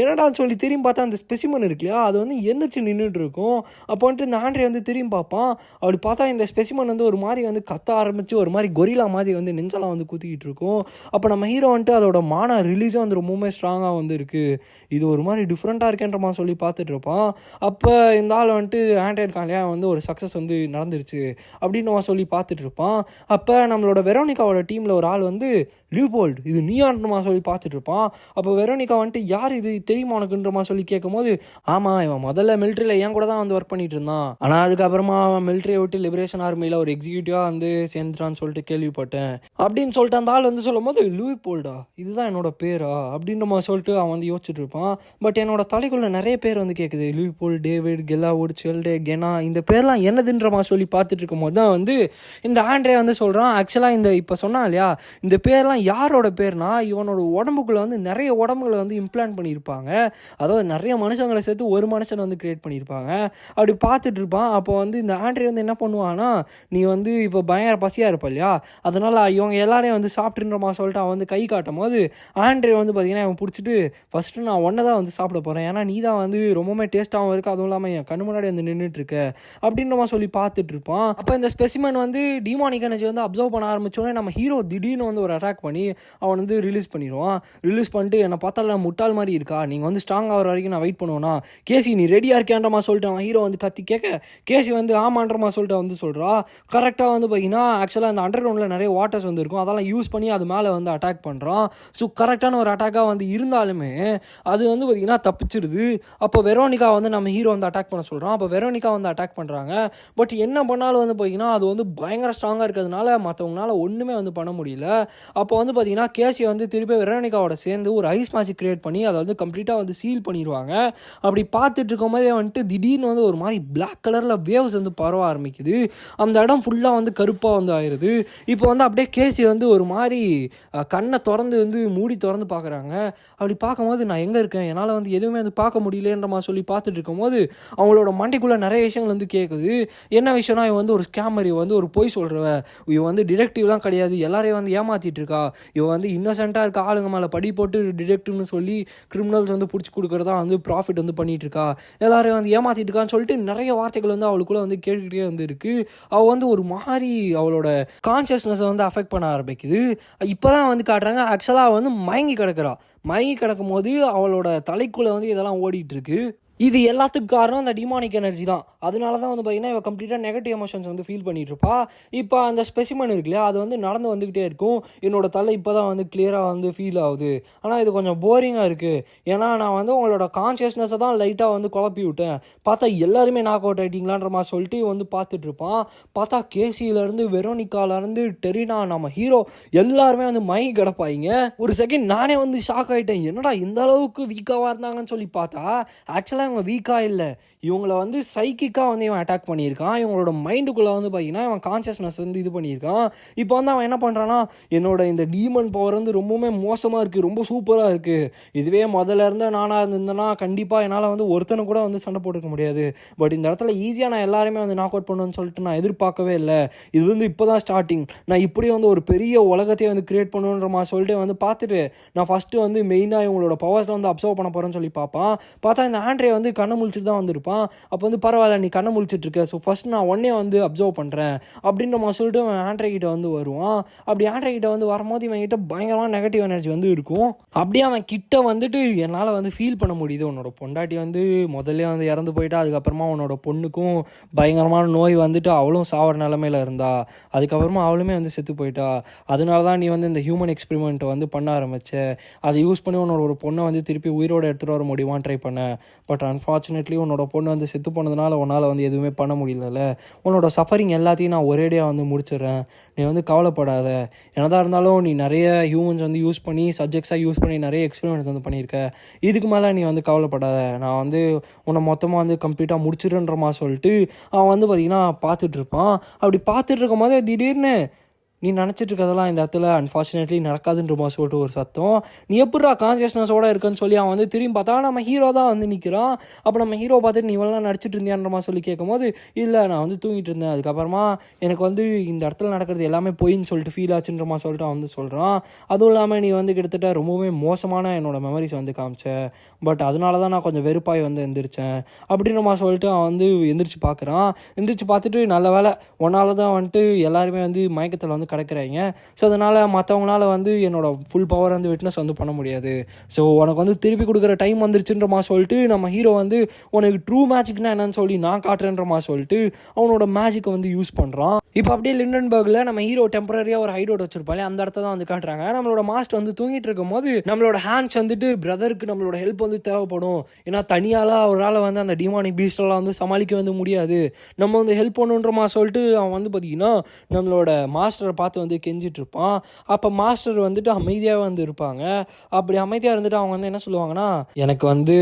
என்னடான்னு சொல்லி திரும்பி பார்த்தா அந்த ஸ்பெசிமன் இருக்கு இல்லையா, அது வந்து எந்திரிச்சு நின்றுட்டு இருக்கும். அப்போ வந்துட்டு இந்த ஆண்ட்ரே வந்து திரும்பி பார்ப்பான். அப்படி பார்த்தா இந்த ஸ்பெசிமன் வந்து ஒரு மாதிரி வந்து கத்த ஆரம்பித்து ஒரு மாதிரி கொரிலா மாதிரி வந்து நெஞ்செல்லாம் வந்து குத்திக்கிட்டு இருக்கும். அப்போ நம்ம ஹீரோ வந்துட்டு அதோட மான ரிலீஸும் வந்து ரொம்பவுமே ஸ்ட்ராங்காக வந்து இருக்குது. இது ஒரு மாதிரி டிஃப்ரெண்ட்டாக இருக்கேன்ற மாதிரி சொல்லி பார்த்துட்டு இருப்பான். அப்போ இந்த ஆள் வந்துட்டு ஆண்ட்ரே இருக்காங்க வந்து ஒரு சக்ஸஸ் வந்து நடந்துருச்சு அப்படின்னு அவன் சொல்லி பார்த்துட்டு இருப்பான். அப்போ நம்மளோட வெரோனிகாவோட டீமில் ஒரு ஆள் வந்து லியூபோல்ட் இது நீயான்றமா சொல்லி பார்த்துட்டு இருப்பான். அப்போ வெரோனிகா வந்துட்டு யார் இது தெரியுமா உனக்குன்றமா சொல்லி கேட்கும்போது, ஆமாம் இவன் முதல்ல மிலிட்ரியில் என் கூட தான் வந்து ஒர்க் பண்ணிட்டு இருந்தான், ஆனால் அதுக்கப்புறமா அவன் மிலிட்ரியை விட்டு லிபரேஷன் ஆர்மியில் ஒரு எக்ஸிக்யூட்டிவாக வந்து சேர்ந்துட்டான்னு சொல்லிட்டு கேள்விப்பட்டேன் அப்படின்னு சொல்லிட்டு அந்த ஆள் வந்து சொல்லும் போது, லியூபோல்டா இதுதான் என்னோட பேரா அப்படின்ற மாதிரி சொல்லிட்டு அவன் வந்து யோசிச்சுட்டு இருப்பான். பட் என்னோட தலைக்குள்ள நிறைய பேர் வந்து கேட்குது, லியூபோல்ட், டேவிட், கெல்லாவுட், செல்டே, கெனா, இந்த பேர்லாம் என்னதுன்ற மாதிரி சொல்லி பார்த்துட்டு இருக்கும் போது தான் வந்து இந்த ஆண்ட்ரே வந்து சொல்கிறான், ஆக்சுவலாக இந்த இப்போ சொன்னான் இல்லையா, இந்த பேர்லாம் யாரோட பேர்னா இவனோட உடம்புக்குள்ள வந்து நிறைய உடம்புகளை வந்து இம்ப்ளான்ட் பண்ணியிருப்பாங்க. அதாவது நிறைய மனுஷங்களை சேர்த்து ஒரு மனுஷனை வந்து கிரியேட் பண்ணியிருப்பாங்க. அப்படி பார்த்துட்டு இருப்பான். அப்போ வந்து இந்த ஆண்ட்ரே வந்து என்ன பண்ணுவான்னா, நீ வந்து இப்போ பயங்கர பசியாக இருப்ப இல்லையா, அதனால் இவங்க எல்லாரையும் வந்து சாப்பிட்டுன்ற மாதிரி சொல்லிட்டு அவன் வந்து கை காட்டும் போது ஆண்ட்ரே வந்து பார்த்தீங்கன்னா அவன் பிடிச்சிட்டு, ஃபஸ்ட்டு நான் ஒன்றை தான் வந்து சாப்பிட போகிறேன், ஏன்னா நீ தான் வந்து ரொம்பவுமே டேஸ்ட்டாகவும் இருக்குது, அதுவும் இல்லாமல் என் கண்ணு முன்னாடி வந்து நின்றுட்டு இருக்க அப்படின்ற மாதிரி சொல்லி பார்த்துட்டு இருப்பான். அப்போ இந்த ஸ்பெசிமன் வந்து டிமானிக் எனர்ஜி வந்து அப்சர்வ் பண்ண ஆரம்பிச்சோடனே நம்ம ஹீரோ திடீர்னு வந்து ஒரு அட்டாக் பண்ணி அவன் வந்து ரிலீஸ் பண்ணிடுவான். ரிலீஸ் பண்ணிட்டு என்னை பார்த்தால முட்டாள் மாதிரி இருக்கா, நீங்கள் வந்து ஸ்ட்ராங் ஆகிற வரைக்கும் நான் வெயிட் பண்ணுவேன்னா, கேசி நீ ரெடியாக இருக்கியான்றமா சொல்லிட்டு அவன் ஹீரோ வந்து கத்தி கேட்க, கேசி வந்து ஆமான்றமா சொல்லிட்டு வந்து சொல்கிறா. கரெக்டாக வந்து பார்த்தீங்கன்னா ஆக்சுவலாக அந்த அண்டர் கிரவுண்டில் நிறைய வாட்டர்ஸ் வந்து இருக்கும், அதெல்லாம் யூஸ் பண்ணி அது மேலே வந்து அட்டாக் பண்ணுறான். ஸோ கரெக்டான ஒரு அட்டாக்காக வந்து இருந்தாலுமே அது வந்து பார்த்தீங்கன்னா தப்பிச்சிருது. அப்போ வெரோனிகா வந்து நம்ம ஹீரோ வந்து அட்டாக் பண்ண சொல்கிறான். அப்போ வெரோனிகா வந்து அட்டாக் பண்ணுறாங்க. பட் என்ன பண்ணாலும் வந்து பார்த்தீங்கன்னா அது வந்து பயங்கர ஸ்ட்ராங்காக இருக்கிறதுனால மற்றவங்களால ஒன்றுமே வந்து பண்ண முடியல. அப்போ வந்து பார்த்தீங்கன்னா கேசியை வந்து திருப்பி வெரோனிகாவோட சேர்ந்து ஒரு ஐஸ் மேஜிக் கிரியேட் பண்ணி அதை வந்து கம்ப்ளீட்டாக வந்து சீல் பண்ணிடுவாங்க. அப்படி பார்த்துட்டு இருக்கும் போதே வந்துட்டு திடீர்னு வந்து ஒரு மாதிரி பிளாக் கலரில் வேவ்ஸ் வந்து பரவ ஆரம்பிக்குது. அந்த இடம் ஃபுல்லாக வந்து கருப்பாக வந்து ஆயிடுது. இப்போ வந்து அப்படியே கேசி வந்து ஒரு மாதிரி கண்ணை திறந்து வந்து மூடி திறந்து பார்க்குறாங்க. அப்படி பார்க்கும்போது நான் எங்கே இருக்கேன், என்னால் வந்து எதுவுமே வந்து பார்க்க முடியலன்ற மாதிரி சொல்லி பார்த்துட்டு இருக்கும்போது அவங்களோட மண்டைக்குள்ளே நிறைய விஷயங்கள் வந்து கேட்குது. என்ன விஷயம்னா, இவன் வந்து ஒரு ஸ்கேமர், இவன் வந்து ஒரு பொய் சொல்கிறவ, இவன் வந்து டிடெக்டிவ்லாம் கிடையாது, எல்லாரையும் வந்து ஏமாற்றிட்டு இருக்கா, இவன் வந்து இன்னோசென்ட்டாக இருக்க ஆளுங்க மேலே படி போட்டு டிடெக்டிவ்னு சொல்லி கிரிமினல்ஸ் வந்து பிடிச்சி கொடுக்குறதா வந்து ப்ராஃபிட் வந்து பண்ணிகிட்டு இருக்கா, எல்லாரையும் வந்து ஏமாற்றிட்டு இருக்கான்னு சொல்லிட்டு நிறைய வார்த்தைகள் வந்து அவளுக்குள்ளே வந்து கேட்டுக்கிட்டே வந்து இருக்குது. அவள் வந்து ஒரு மாதிரி அவளோட கான்ஷியஸ்னஸை வந்து அஃபெக்ட் பண்ண ஆரம்பிக்குது. இப்போ தான் வந்து காட்டுறாங்க ஆக்சுவலாக வந்து மயங்கி கிடக்கிறா. மயங்கி கிடக்கும் போது அவளோட தலைக்குள்ளே வந்து இதெல்லாம் ஓடிட்டு இருக்கு. இது எல்லாத்துக்கும் காரணம் அந்த டிமானிக் எனர்ஜி தான். அதனால தான் வந்து பார்த்தீங்கன்னா இவன் கம்ப்ளீட்டாக நெகட்டிவ் எமோஷன்ஸ் வந்து ஃபீல் பண்ணிட்டு இருப்பா. இப்போ அந்த ஸ்பெசிமன் இருக்கு இல்லையா, அது வந்து நடந்து வந்துக்கிட்டே இருக்கும். என்னோட தலை இப்போ தான் வந்து கிளியராக வந்து ஃபீல் ஆகுது, ஆனால் இது கொஞ்சம் போரிங்காக இருக்குது, ஏன்னா நான் வந்து உங்களோட கான்ஷியஸ்னஸை தான் லைட்டாக வந்து குழப்பி விட்டேன், பார்த்தா எல்லாருமே நாக் அவுட் ஆகிட்டீங்களான்ற மாதிரி சொல்லிட்டு வந்து பார்த்துட்டு இருப்பான். பார்த்தா கேசியிலேருந்து வெரோனிகாலேருந்து டெரினா நம்ம ஹீரோ எல்லாருமே வந்து மயங்கி கிடப்பாங்க. ஒரு செகண்ட் நானே வந்து ஷாக் ஆகிட்டேன், என்னடா இந்த அளவுக்கு வீக்காவாக இருந்தாங்கன்னு சொல்லி பார்த்தா ஆக்சுவலாக இவங்க வீக்காக இல்லை, இவங்கள வந்து சைக்கிக்காக வந்து இவன் அட்டாக் பண்ணியிருக்கான். இவங்களோட மைண்டுக்குள்ளே வந்து பார்த்தீங்கன்னா இவன் கான்ஷியஸ்னஸ் வந்து இது பண்ணியிருக்கான். இப்போ வந்து அவன் என்ன பண்ணுறான்னா, என்னோட இந்த டீமன் பவர் வந்து ரொம்பவுமே மோசமாக இருக்குது, ரொம்ப சூப்பராக இருக்குது, இதுவே முதல்ல இருந்த நானாக இருந்திருந்தேன்னா கண்டிப்பாக என்னால் வந்து ஒருத்தனை கூட வந்து சண்டை போட்டுக்க முடியாது, பட் இந்த இடத்துல ஈஸியாக நான் எல்லாருமே வந்து நாக் அவுட் பண்ணுவேன்னு சொல்லிட்டு நான் எதிர்பார்க்கவே இல்லை, இது வந்து இப்போ தான் ஸ்டார்டிங், நான் இப்படி வந்து ஒரு பெரிய உலகத்தையே வந்து கிரியேட் பண்ணுன்ற மாதிரி சொல்லிட்டு வந்து பார்த்துட்டு நான் ஃபஸ்ட்டு வந்து மெயினாக இவங்களோட பவர்ஸில் வந்து அப்சர்வ் பண்ண போகிறேன்னு சொல்லி பார்ப்பான். பார்த்தா இந்த ஆண்ட்ரே வந்து கண்ணை முழிச்சிட்டு தான் வந்திருப்பான். அப்போ வந்து பரவாயில்ல நீ கண்ணை முழிச்சிட்டு இருக்க, ஸோ ஃபஸ்ட் நான் உடனே வந்து அப்சர்வ் பண்ணுறேன் அப்படின்ற மாதிரி சொல்லிட்டு அவன் ஆண்ட்ரே கிட்ட வந்து வருவான். அப்படி ஆண்ட்ரே கிட்ட வந்து வரும்போது இவன் கிட்ட பயங்கரமான நெகட்டிவ் எனர்ஜி வந்து இருக்கும். அப்படியே அவன் கிட்ட வந்துட்டு என்னால் வந்து ஃபீல் பண்ண முடியுது, உன்னோட பொண்டாட்டி வந்து முதல்ல வந்து இறந்து போயிட்டா, அதுக்கப்புறமா உன்னோட பொண்ணுக்கும் பயங்கரமான நோய் வந்துட்டு அவளும் சாவர நிலமையில இருந்தா, அதுக்கப்புறமா அவளுமே வந்து செத்து போயிட்டா, அதனால தான் நீ வந்து இந்த ஹியூமன் எக்ஸ்பெரிமெண்ட்டை வந்து பண்ண ஆரம்பிச்ச, அதை யூஸ் பண்ணி உன்னோட ஒரு பொண்ணை வந்து திருப்பி உயிரோடு எடுத்துகிட்டு வர முடியுமான்னு ட்ரை பண்ண. பட் அன்ஃபார்ச்சுனேட்லி உன்னோட பொண்ணு வந்து செத்து போனதுனால உன்னால் வந்து எதுவுமே பண்ண முடியல. உன்னோட சஃபரிங் எல்லாத்தையும் நான் ஒரேடியாக வந்து முடிச்சிடுறேன், நீ வந்து கவலைப்படாத. என்னதான் இருந்தாலும் நீ நிறைய ஹியூமன்ஸ் வந்து யூஸ் பண்ணி சப்ஜெக்ட்ஸாக யூஸ் பண்ணி நிறைய எக்ஸ்பெரிமெண்ட்ஸ் வந்து பண்ணியிருக்க, இதுக்கு மேலே நீ வந்து கவலைப்படாத, நான் வந்து உன்னை மொத்தமாக வந்து கம்ப்ளீட்டாக முடிச்சிடுன்ற மாதிரி சொல்லிட்டு அவன் வந்து பார்த்திங்கன்னா பார்த்துட்ருப்பான். அப்படி பார்த்துட்டு இருக்கும் போது திடீர்னு நீ நினச்சிட்டு இருக்கிறதெல்லாம் இந்த இடத்துல அன்ஃபார்ச்சுனேட்லி நடக்காதுன்ற மாதிரி சொல்லிட்டு ஒரு சத்தம். நீ எப்படா கான்சியஸ்னஸோடு இருக்குன்னு சொல்லி அவன் வந்து திரும்பி பார்த்தா நம்ம ஹீரோ தான் வந்து நிற்கிறான். அப்போ நம்ம ஹீரோ பார்த்துட்டு நீ இவ்வளோ நடிச்சிட்டு இருந்தியான்ற மாதிரி சொல்லி கேட்கும் போது, இல்லை நான் வந்து தூங்கிட்டு இருந்தேன், அதுக்கப்புறமா எனக்கு வந்து இந்த இடத்துல நடக்கிறது எல்லாமே பொய்ன்னு சொல்லிட்டு ஃபீல் ஆச்சுன்ற மாதிரி சொல்லிட்டு அவன் வந்து சொல்கிறான். அதுவும் இல்லாமல் நீ வந்து கிட்டத்தட்ட ரொம்பவே மோசமான என்னோடய மெமரிஸ் வந்து காமிச்ச, பட் அதனால தான் நான் கொஞ்சம் வெறுப்பாய் வந்து எந்திரிச்சேன் அப்படின்ற மாதிரி சொல்லிட்டு அவன் வந்து எந்திரிச்சு பார்க்குறான். எந்திரிச்சு பார்த்துட்டு நல்ல வேலை உன்னால தான் வந்துட்டு எல்லாருமே வந்து மயக்கத்தில் வந்து கிடக்குறாங்க, ஸோ அதனால் மற்றவங்களால வந்து என்னோட ஃபுல் பவர் வந்து விட்னஸ் வந்து பண்ண முடியாது, ஸோ உனக்கு வந்து திருப்பி கொடுக்குற டைம் வந்துருச்சுன்ற மாதிரி சொல்லிட்டு நம்ம ஹீரோ வந்து உனக்கு ட்ரூ மேஜிக்னா என்னன்னு சொல்லி நான் காட்டுறேன்ற மாதிரி சொல்லிட்டு அவனோட மேஜிக்கை வந்து யூஸ் பண்ணுறான். இப்போ அப்படியே லிண்டன்பர்கில் நம்ம ஹீரோ டெம்பரரியாக ஒரு ஹைடவுட் வச்சிருப்பாங்க, அந்த இடத்த தான் வந்து காட்டுறாங்க. நம்மளோட மாஸ்டர் வந்து தூங்கிட்டு இருக்கும் போது நம்மளோட ஹேண்ட்ஸ் வந்துட்டு பிரதருக்கு நம்மளோட ஹெல்ப் வந்து தேவைப்படும், ஏன்னா தனியாலாம் அவரால் வந்து அந்த டிமானிக் பீஸ்டெல்லாம் வந்து சமாளிக்க வந்து முடியாது, நம்ம வந்து ஹெல்ப் பண்ணுன்ற மாதிரி சொல்லிட்டு அவன் வந்து பார்த்திங்கன்னா நம்மளோட மாஸ்டரை பார்த்து வந்து கெஞ்சிட்டு இருப்பான். அப்போ மாஸ்டர் வந்துட்டு அமைதியாக வந்து இருப்பாங்க. அப்படி அமைதியாக இருந்துட்டு அவங்க வந்து என்ன சொல்லுவாங்கன்னா, எனக்கு வந்து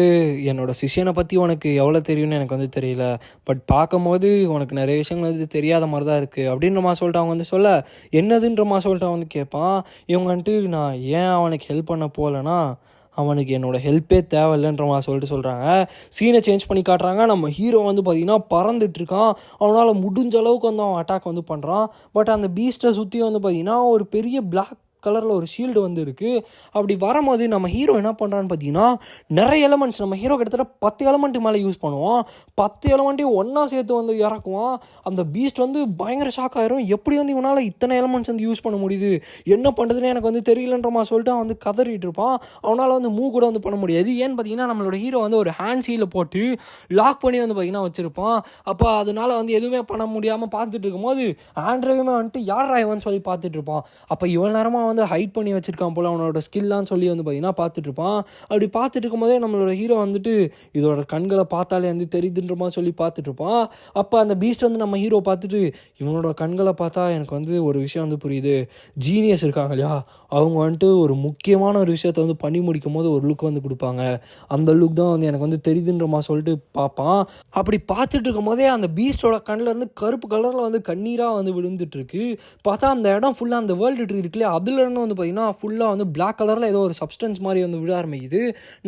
என்னோட சிஷ்யனை பற்றி உனக்கு எவ்வளோ தெரியும்னு எனக்கு வந்து தெரியல, பட் பார்க்கும்போது உனக்கு நிறைய விஷயங்கள் வந்து தெரியாத மாதிரி தான் இருக்குது அப்படின்ற மாதிரி சொல்லிட்டு அவங்க வந்து சொல்ல, என்னதுன்ற மாதிரி சொல்லிட்டு அவன் வந்து கேட்பான். இவங்க வந்துட்டு நான் ஏன் அவனுக்கு ஹெல்ப் பண்ண போகலன்னா அவனுக்கு என்னோட ஹெல்ப்பே தேவையில்லைன்ற மாதிரி சொல்லிட்டு சொல்கிறாங்க. சீனை சேஞ்ச் பண்ணி காட்டுறாங்க. நம்ம ஹீரோ வந்து பார்த்திங்கன்னா பறந்துட்டுருக்கான், அவனால் முடிஞ்ச அளவுக்கு வந்து அவன் அட்டாக் வந்து பண்ணுறான். பட் அந்த பீஸ்ட்டை சுற்றி வந்து பார்த்திங்கன்னா ஒரு பெரிய பிளாக் கலரில் ஒரு ஷீல்டு வந்து இருக்குது. அப்படி வரும்போது நம்ம ஹீரோ என்ன பண்ணுறான்னு பார்த்தீங்கன்னா நிறைய எலமெண்ட்ஸ், நம்ம ஹீரோ கிட்டத்தட்ட 10 எலமெண்ட் மேலே யூஸ் பண்ணுவான், 10 எலமெண்ட்டையும் ஒன்றா சேர்த்து வந்து இறக்குவான். அந்த பீஸ்ட் வந்து பயங்கர ஷாக் ஆயிரும், எப்படி வந்து இவனால் இத்தனை எலமெண்ட்ஸ் வந்து யூஸ் பண்ண முடியுது, என்ன பண்ணுறதுன்னு எனக்கு வந்து தெரியலன்ற மாதிரி சொல்லிட்டு அவன் வந்து கதறிட்டு இருப்பான். அவனால் வந்து மூவ் கூட வந்து பண்ண முடியாது. ஏன்னு பார்த்தீங்கன்னா நம்மளோட ஹீரோ வந்து ஒரு ஹேண்ட் சீலை போட்டு லாக் பண்ணி வந்து பார்த்தீங்கன்னா வச்சுருப்பான். அப்போ அதனால வந்து எதுவுமே பண்ண முடியாமல் பார்த்துட்டு இருக்கும்போது ஆண்ட்ரேயுமே வந்துட்டு யார் ராய்வன்னு சொல்லி பார்த்துட்டு இருப்பான். அப்போ இவ்வளோ நேரமாக வந்து ஹைட் பண்ணி வச்சிருக்கான் போல் அவனோட ஸ்கில்லாம் சொல்லி வந்து பார்த்தீங்கன்னா பார்த்துட்டு இருப்பான். அப்படி பார்த்துட்டு இருக்கும் போதே நம்மளோட ஹீரோ வந்துட்டு இதோட கண்களை பார்த்தாலே வந்து தெரியுதுன்ற மாதிரி சொல்லி பார்த்துட்டு இருப்பான். அப்போ அந்த பீஸ்ட் வந்து நம்ம ஹீரோ பார்த்துட்டு இவனோட கண்களை பார்த்தா எனக்கு வந்து ஒரு விஷயம் வந்து புரியுது, ஜீனியஸ் இருக்காங்க இல்லையா, அவங்க வந்துட்டு ஒரு முக்கியமான ஒரு விஷயத்தை வந்து பண்ணி முடிக்கும் போது ஒரு லுக் வந்து கொடுப்பாங்க, அந்த லுக் தான் வந்து எனக்கு வந்து தெரியுதுன்ற மாதிரி சொல்லிட்டு பார்ப்பான். அப்படி பார்த்துட்டு இருக்கும் போதே அந்த பீஸ்டோட கண்ணில் இருந்து கருப்பு கலரில் வந்து கண்ணீராக வந்து விழுந்துட்டு இருக்கு. பார்த்தா அந்த இடம் ஃபுல்லாக அந்த வேர்ல்டு ட்ரீ இருக்குல்லையா, அதுலேருந்து வந்து பார்த்திங்கன்னா ஃபுல்லாக வந்து பிளாக் கலரில் ஏதோ ஒரு சப்ஸ்டன்ஸ் மாதிரி வந்து விட ஆரம்பிக்குது.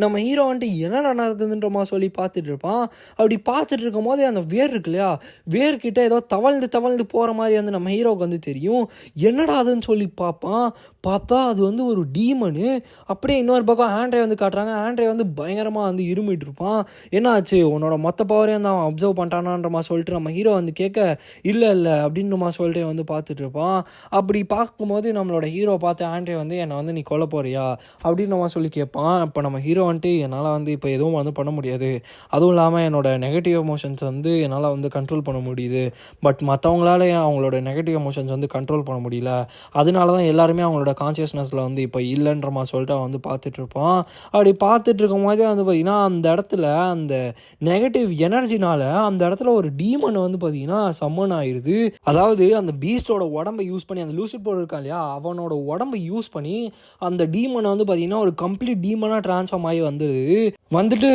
நம்ம ஹீரோ வந்துட்டு என்னடா நடக்குதுன்ற மாதிரி சொல்லி பார்த்துட்டு இருப்பான். அப்படி பார்த்துட்டு இருக்கும் போதே அந்த வேர் இருக்கு இல்லையா, வேர்கிட்ட ஏதோ தவழ்ந்து போகிற மாதிரி வந்து நம்ம ஹீரோவுக்கு வந்து தெரியும். என்னடா அதுன்னு சொல்லி பார்ப்பான். பார்த்தா அது வந்து ஒரு டீமனு. அப்படியே இன்னொரு பக்கம் ஆண்ட்ரே வந்து காட்டுறாங்க. ஆண்ட்ரே வந்து பயங்கரமாக வந்து இருமிட்டு இருப்பான். என்ன ஆச்சு, உன்னோட மொத்த பவரையும் வந்து அவன் அப்சர்வ் பண்ணிட்டானான்ற மாதிரி சொல்லிட்டு நம்ம ஹீரோ வந்து கேட்க, இல்லை அப்படின்ற மாதிரி சொல்லிட்டு வந்து பார்த்துட்டு இருப்பான். அப்படி பார்க்கும்போது நம்மளோட ஹீரோ பார்த்து ஆண்ட்ரே வந்து என்னை வந்து நீ கொல்ல போறியா அப்படின்னு நம்ம சொல்லி கேட்பான். இப்போ நம்ம ஹீரோ வந்துட்டு என்னால் வந்து இப்போ எதுவும் வந்து பண்ண முடியாது, அதுவும் இல்லாமல் என்னோட நெகட்டிவ் எமோஷன்ஸ் வந்து என்னால் வந்து கண்ட்ரோல் பண்ண முடியுது, பட் மற்றவங்களால அவங்களோட நெகட்டிவ் எமோஷன்ஸ் வந்து கண்ட்ரோல் பண்ண முடியல, அதனால தான் எல்லாருமே அவங்களோட கான்சியஸ்னஸில் வந்து இப்போ இல்லைன்ற மாதிரி சொல்லிட்டு அவன் வந்து பார்த்துட்டு இருப்பான். அப்படி பார்த்துட்டு இருக்கும் போதே வந்து பார்த்திங்கன்னா அந்த இடத்துல அந்த நெகட்டிவ் எனர்ஜினால அந்த இடத்துல ஒரு டீமன் வந்து பார்த்திங்கன்னா சம்மன் ஆயிடுது. அதாவது அந்த பீஸ்டோட உடம்பை யூஸ் பண்ணி அந்த லூசிட் போர் இருக்கான் இல்லையா, அவனோட உடம்பை யூஸ் பண்ணி அந்த டீமனை வந்து பார்த்திங்கன்னா ஒரு கம்ப்ளீட் டீமனாக ட்ரான்ஸ்ஃபார்ம் ஆகி வந்துட்டு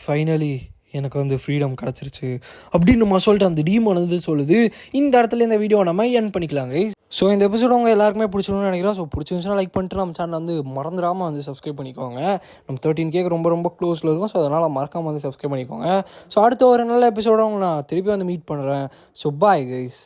ஃபைனலி எனக்கு வந்து ஃப்ரீடம் கிடச்சிருச்சு அப்படின்னு நம்ம சொல்லிட்டு அந்த டீமன் வந்து சொல்லுது. இந்த இடத்துல இந்த வீடியோ நம்ம என் பண்ணிக்கலாங்க. ஸோ இந்த எபிசோடு உங்கள் எல்லாருக்குமே பிடிச்சிருன்னு நினைக்கிறோம். ஸோ பிடிச்சிருந்துச்சுன்னா லைக் பண்ணிட்டு நம்ம சேனல் வந்து மறந்துடாமல் வந்து சப்ஸ்கிரைப் பண்ணிக்கோங்க. நம்ம 13K ரொம்ப க்ளோஸில் இருக்கும். ஸோ அதனால் மறக்காமல் வந்து சப்ஸ்கிரைப் பண்ணிக்கோங்க. ஸோ அடுத்த ஒரு நல்ல எபிசோட உங்களை நான் திருப்பி வந்து மீட் பண்ணுறேன். So bye guys.